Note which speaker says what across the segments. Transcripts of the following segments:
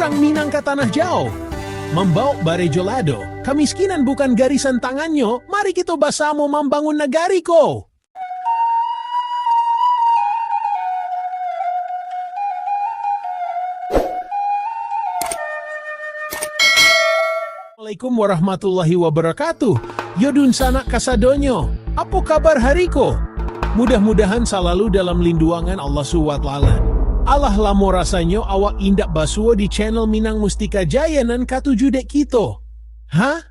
Speaker 1: orang Minang ke tanah jauh. Membawa barejolado, kemiskinan bukan garisan tangannya, mari kita bersama membangun negari ko. Assalamualaikum warahmatullahi wabarakatuh. Yodun sanak kasadonyo. Apa kabar hariko? Mudah-mudahan selalu dalam lindungan Allah SWT. Allah lamo rasanya awak indak basuo di channel Minang Mustika Jaya nan katuju dek kito. Hah?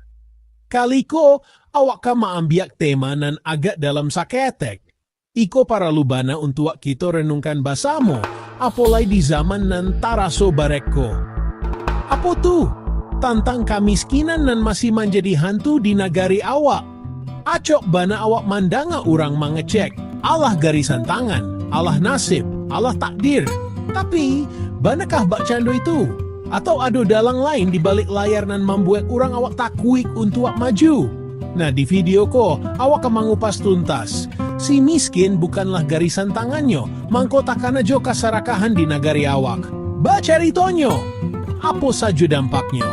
Speaker 1: Kaliko awak kama ambiak tema nan agak dalam saketek. Iko para lubana untuk kita renungkan basamo, apalai di zaman nan taraso barekko. Apa tuh? Tantang kemiskinan nan masih menjadi hantu di negari awak. Acok bana awak mandanga orang mengecek. Allah garisan tangan, Allah nasib, Allah takdir. Tapi, banakah bak cando itu? Atau ada dalang lain di balik layar nan membuat orang awak takuik untuk maju? Nah, di video ko, awak kemangupas tuntas. Si miskin bukanlah garisan tangannya, mangkotakana jo kasarakahan di negari awak. Baca ritonyo. Apa saja dampaknya?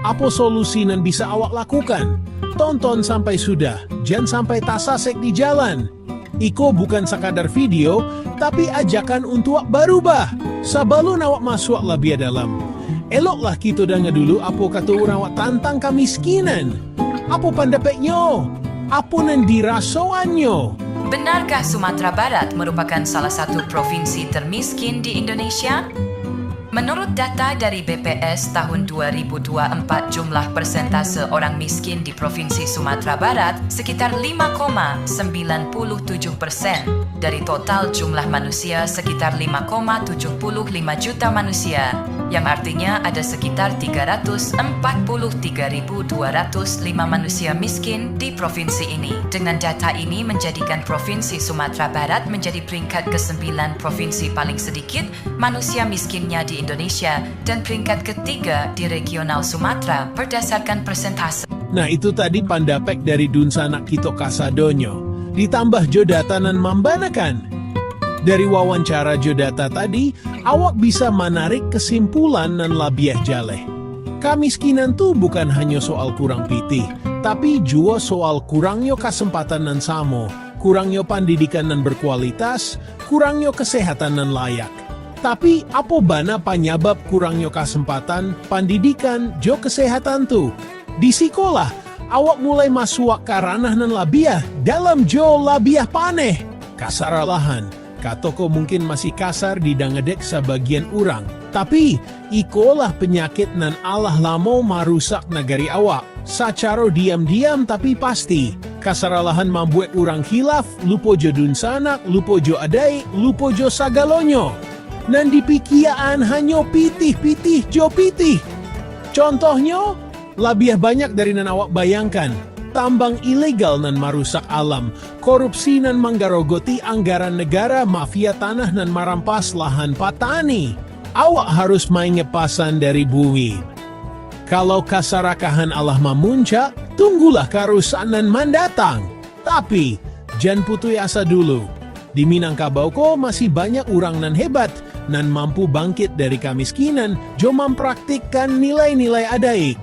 Speaker 1: Apa solusi yang bisa awak lakukan? Tonton sampai sudah, jangan sampai tasasek di jalan. Iko bukan sekadar video, tapi ajakan untuk berubah. Sebelum awak masuk lebih dalam, eloklah kita dengar dulu apa kata orang awak tentang kemiskinan. Apa pendapatnya? Apa yang dirasaannya?
Speaker 2: Benarkah Sumatera Barat merupakan salah satu provinsi termiskin di Indonesia? Menurut data dari BPS tahun 2024, jumlah persentase orang miskin di Provinsi Sumatera Barat sekitar 5,97%. Dari total jumlah manusia sekitar 5,75 juta manusia, yang artinya ada sekitar 343.205 manusia miskin di provinsi ini. Dengan data ini menjadikan Provinsi Sumatera Barat menjadi peringkat ke-9 provinsi paling sedikit manusia miskinnya di Indonesia dan peringkat ketiga di regional Sumatera berdasarkan persentase.
Speaker 1: Nah, itu tadi pandapek dari Dunsanak Kito Kasadonyo. Ditambah jodata nan membanakan. Dari wawancara jodata tadi, awak bisa menarik kesimpulan nan labiah jaleh. Kemiskinan tuh bukan hanya soal kurang pitih, tapi juga soal kurangnya kesempatan nan samo, kurangnya pendidikan nan berkualitas, kurangnya kesehatan nan layak. Tapi apa bana penyebab kurangnya kesempatan, pendidikan, jo kesehatan tuh? Di sekolah, awak mulai masuk ke ranah nan labiah dalam jo labiah paneh. Kasaralahan, katoko mungkin masih kasar didangedek sebagian orang. Tapi, ikolah penyakit nan Allah lamo marusak negari awak. Secara diam-diam tapi pasti. Kasaralahan membuat orang khilaf, lupo jo dunsanak, lupo jo adai, lupo jo sagalonyo. Nan dipikiaan hanya pitih-pitih jo pitih. Contohnya, labiah banyak dari nan awak bayangkan. Tambang ilegal nan marusak alam, korupsi nan menggarogoti anggaran negara, mafia tanah nan marampas lahan petani. Awak harus main ngepasan dari bumi. Kalau kasarakahan Allah memuncak, tunggulah kerusakan nan mendatang. Tapi, jangan putus asa dulu. Di Minangkabau ko masih banyak orang nan hebat, nan mampu bangkit dari kemiskinan, jo mempraktikkan nilai-nilai adaik.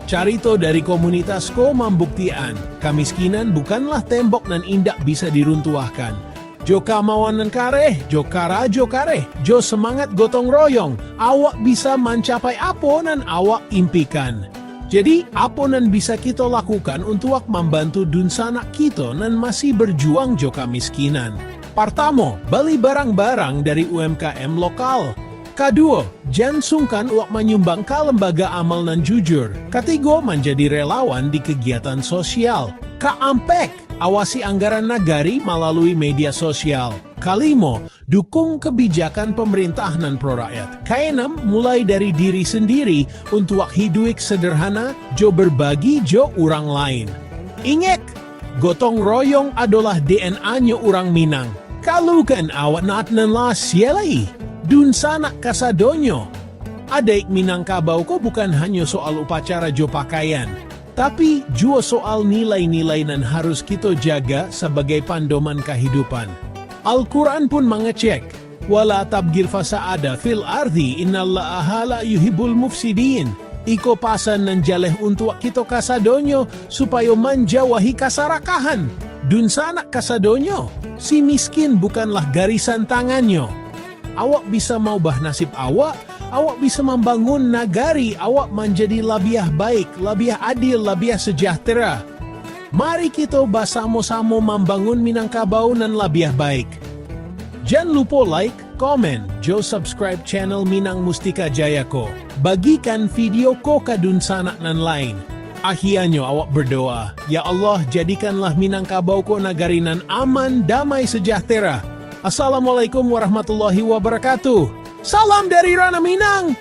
Speaker 1: Carito dari komunitasku membuktikan, kemiskinan bukanlah tembok nan indak bisa diruntuhkan. Jo kamawan nan kareh, jo karajo kareh, jo semangat gotong royong, awak bisa mencapai apa nan awak impikan. Jadi, apa nan bisa kita lakukan untuk membantu dunsanak kita nan masih berjuang jo kemiskinan? Pertama, beli barang-barang dari UMKM lokal. Kedua, jangan sungkan uak menyumbang ke lembaga amal nan jujur. Ketiga, menjadi relawan di kegiatan sosial. Keempat, awasi anggaran negari melalui media sosial. Kelima, dukung kebijakan pemerintah nan pro-rakyat. Keenam, mulai dari diri sendiri untuk hidup sederhana, jo berbagi jo orang lain. Ingat, gotong royong adalah DNA-nya orang Minang. Kalau kan awak naat nan lah sialai. Dunsanak kasadonyo. Adaik Minangkabau ko bukan hanya soal upacara jo pakaian, tapi juga soal nilai-nilai nan harus kita jaga sebagai pandoman kehidupan. Al-Quran pun mengecek, Wala tabgil fasaada fil ardi innallaha la yuhibbul mufsidin. Iko pasan ng jaleh untuk kito kasadonyo supaya manjauhi kasarakahan. Dun sana kasadonyo, si miskin bukanlah garisan tanganyo. Awak bisa maubah nasib awak bisa membangun nagari awak menjadi lebih baik, lebih adil, lebih sejahtera. Mari kita bersama-sama membangun Minangkabau nan lebih baik. Jangan lupa like, komen, jo subscribe channel Minang Mustika Jaya ko. Bagikan video ko ke dunsanak nan lain. Akhirnya awak berdoa, ya Allah jadikanlah Minangkabau ko nagari nan aman, damai, sejahtera. Assalamualaikum warahmatullahi wabarakatuh. Salam dari Rana Minang.